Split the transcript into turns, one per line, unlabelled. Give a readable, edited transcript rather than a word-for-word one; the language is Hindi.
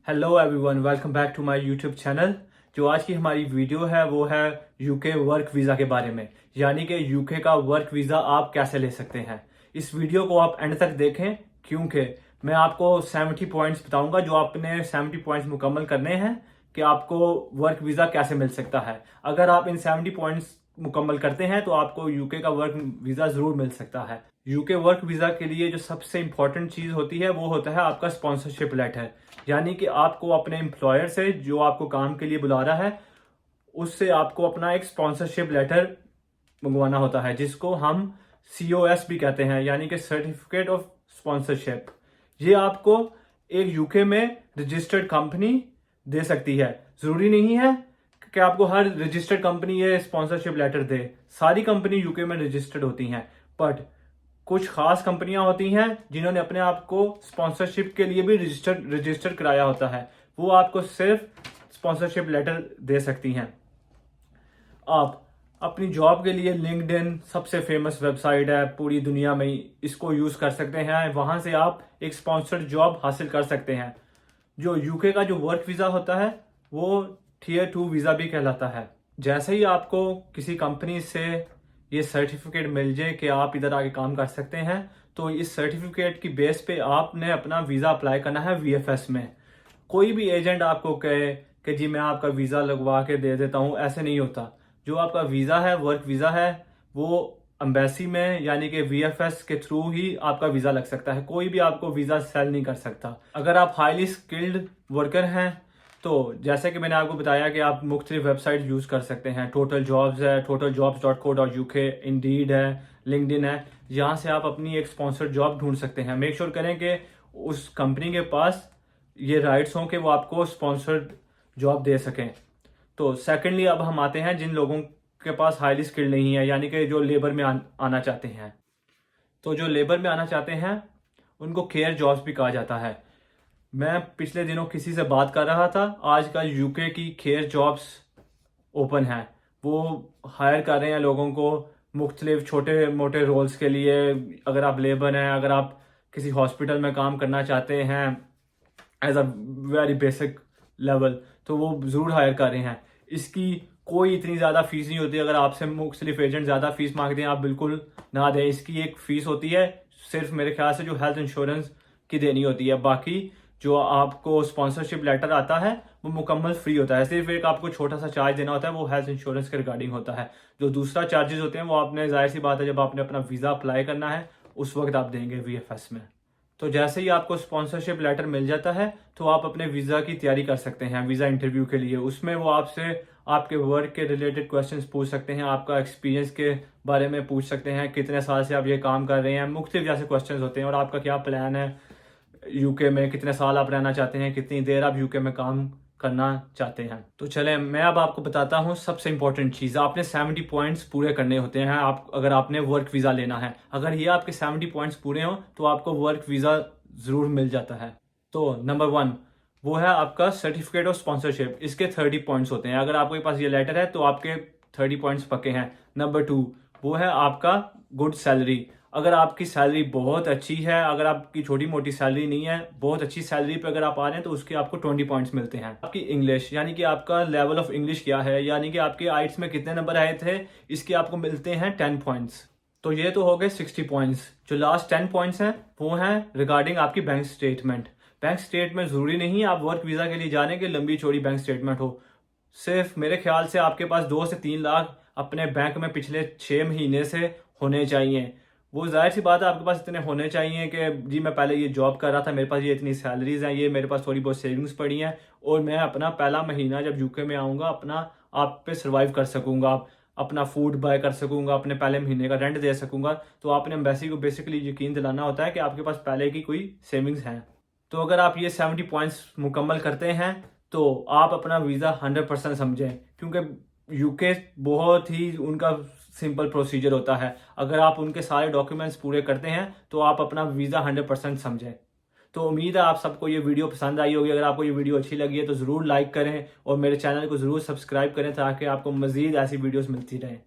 Hello everyone, welcome back to my YouTube channel. जो आज की हमारी वीडियो है वो है यूके वर्क वीज़ा के बारे में, यानी कि यूके का वर्क वीज़ा आप कैसे ले सकते हैं। इस वीडियो को आप एंड तक देखें क्योंकि मैं आपको 70 पॉइंट्स बताऊंगा जो आपने 70 पॉइंट्स मुकम्मल करने हैं कि आपको वर्क वीज़ा कैसे मिल सकता है। अगर आप इन 70 पॉइंट्स मुकम्मल करते हैं तो आपको यूके का वर्क वीज़ा ज़रूर मिल सकता है। यूके वर्क वीज़ा के लिए जो सबसे इंपॉर्टेंट चीज़ होती है वो होता है आपका स्पॉन्सरशिप लेटर, यानी कि आपको अपने एम्प्लॉयर से जो आपको काम के लिए बुला रहा है उससे आपको अपना एक स्पॉन्सरशिप लेटर मंगवाना होता है, जिसको हम COS भी कहते हैं, यानी कि सर्टिफिकेट ऑफ स्पॉन्सरशिप। ये आपको एक यूके में रजिस्टर्ड कंपनी दे सकती है। जरूरी नहीं है कि आपको हर रजिस्टर्ड कंपनी ये स्पॉन्सरशिप लेटर दे। सारी कंपनी यूके में रजिस्टर्ड होती हैं, बट कुछ खास कंपनियां होती हैं जिन्होंने अपने आप को स्पॉन्सरशिप के लिए भी रजिस्टर कराया होता है। वो आपको सिर्फ स्पॉन्सरशिप लेटर दे सकती हैं। आप अपनी जॉब के लिए लिंक्डइन सबसे फेमस वेबसाइट है पूरी दुनिया में, इसको यूज कर सकते हैं। वहां से आप एक स्पॉन्सर्ड जॉब हासिल कर सकते हैं। जो यूके का जो वर्क वीजा होता है वो Tier 2 वीजा भी कहलाता है। जैसे ही आपको किसी कंपनी से ये सर्टिफिकेट मिल जाए कि आप इधर आके काम कर सकते हैं, तो इस सर्टिफिकेट की बेस पे आपने अपना वीज़ा अप्लाई करना है VFS में। कोई भी एजेंट आपको कहे कि जी मैं आपका वीज़ा लगवा के दे देता हूँ, ऐसे नहीं होता। जो आपका वीज़ा है, वर्क वीज़ा है, वो एम्बेसी में यानी कि VFS के थ्रू ही आपका वीज़ा लग सकता है। कोई भी आपको वीज़ा सेल नहीं कर सकता। अगर आप हाईली स्किल्ड वर्कर हैं तो जैसे कि मैंने आपको बताया कि आप मुख्तलिफ वेबसाइट यूज़ कर सकते हैं। टोटल जॉब्स है, totaljobs.co.uk, इंडीड है, लिंक्डइन है। यहाँ से आप अपनी एक स्पॉन्सर्ड जॉब ढूंढ सकते हैं। मेक श्योर करें कि उस कंपनी के पास ये राइट्स हों कि वो आपको स्पॉन्सर्ड जॉब दे सकें। तो सेकेंडली अब हम आते हैं जिन लोगों के पास हाईली स्किल्ड नहीं है, यानी कि जो लेबर में आना चाहते हैं। तो जो लेबर में आना चाहते हैं उनको केयर जॉब्स भी कहा जाता है। मैं पिछले दिनों किसी से बात कर रहा था, आजकल यूके की केयर जॉब्स ओपन है। वो हायर कर रहे हैं लोगों को मुख्तलिफ छोटे मोटे रोल्स के लिए। अगर आप लेबर हैं, अगर आप किसी हॉस्पिटल में काम करना चाहते हैं as a very basic level, तो वो ज़रूर हायर कर रहे हैं। इसकी कोई इतनी ज़्यादा फीस नहीं होती। अगर आपसे मुख्तलिफ एजेंट ज़्यादा फीस मांगते हैं आप बिल्कुल ना दें। इसकी एक फ़ीस होती है सिर्फ मेरे ख्याल से जो हेल्थ इंश्योरेंस की देनी होती है। बाकी जो आपको स्पॉन्सरशिप लेटर आता है वो मुकम्मल फ्री होता है। सिर्फ एक आपको छोटा सा चार्ज देना होता है, वो हेल्थ इंश्योरेंस के रिगार्डिंग होता है। जो दूसरा चार्जेस होते हैं वो आपने, जाहिर सी बात है, जब आपने अपना वीज़ा अप्लाई करना है उस वक्त आप देंगे VFS में। तो जैसे ही आपको स्पॉन्सरशिप लेटर मिल जाता है तो आप अपने वीज़ा की तैयारी कर सकते हैं वीज़ा इंटरव्यू के लिए। उसमें वो आपसे आपके वर्क के रिलेटेड क्वेश्चंस पूछ सकते हैं, आपका एक्सपीरियंस के बारे में पूछ सकते हैं, कितने साल से आप ये काम कर रहे हैं, मुख्तलिफ जैसे क्वेश्चंस होते हैं। और आपका क्या प्लान है यूके में, कितने साल आप रहना चाहते हैं, कितनी देर आप यूके में काम करना चाहते हैं। तो चलें मैं अब आपको बताता हूँ सबसे इंपॉर्टेंट चीज़। आपने 70 पॉइंट्स पूरे करने होते हैं आप अगर आपने वर्क वीज़ा लेना है। अगर ये आपके 70 पॉइंट्स पूरे हों तो आपको वर्क वीज़ा ज़रूर मिल जाता है। तो नंबर 1 वो है आपका सर्टिफिकेट ऑफ स्पॉन्सरशिप। इसके 30 पॉइंट्स होते हैं। अगर आपके पास ये लेटर है तो आपके 30 पॉइंट्स पक्के हैं। नंबर 2 वो है आपका गुड सैलरी। अगर आपकी सैलरी बहुत अच्छी है, अगर आपकी छोटी मोटी सैलरी नहीं है, बहुत अच्छी सैलरी पे अगर आप आ रहे हैं तो उसके आपको 20 पॉइंट्स मिलते हैं। आपकी इंग्लिश, यानी कि आपका लेवल ऑफ इंग्लिश क्या है, यानी कि आपके आइट्स में कितने नंबर आए थे, इसके आपको मिलते हैं 10 पॉइंट्स। तो ये तो हो गए 60 पॉइंट्स। जो लास्ट 10 पॉइंट्स हैं वो हैं रिगार्डिंग आपकी बैंक स्टेटमेंट। बैंक स्टेटमेंट ज़रूरी नहीं आप वर्क वीज़ा के लिए जाने के लंबी चौड़ी बैंक स्टेटमेंट हो। सिर्फ मेरे ख्याल से आपके पास 2 से 3 लाख अपने बैंक में पिछले 6 महीने से होने चाहिए। वो जाहिर सी बात है आपके पास इतने होने चाहिए कि जी मैं पहले ये जॉब कर रहा था, मेरे पास ये इतनी सैलरीज हैं, ये मेरे पास थोड़ी बहुत सेविंग्स पड़ी हैं और मैं अपना पहला महीना जब यूके में आऊँगा अपना आप पे सर्वाइव कर सकूँगा, अपना फूड बाय कर सकूँगा, अपने पहले महीने का रेंट दे सकूँगा। तो आपने एम्बेसी को बेसिकली यकीन दिलाना होता है कि आपके पास पहले की कोई सेविंग्स हैं। तो अगर आप ये 70 पॉइंट्स मुकम्मल करते हैं तो आप अपना वीज़ा 100% समझें, क्योंकि यूके बहुत ही उनका सिंपल प्रोसीजर होता है। अगर आप उनके सारे डॉक्यूमेंट्स पूरे करते हैं तो आप अपना वीज़ा 100% समझें। तो उम्मीद है आप सबको ये वीडियो पसंद आई होगी। अगर आपको ये वीडियो अच्छी लगी है तो ज़रूर लाइक करें और मेरे चैनल को ज़रूर सब्सक्राइब करें ताकि आपको मज़ीद ऐसी वीडियोस मिलती रहें।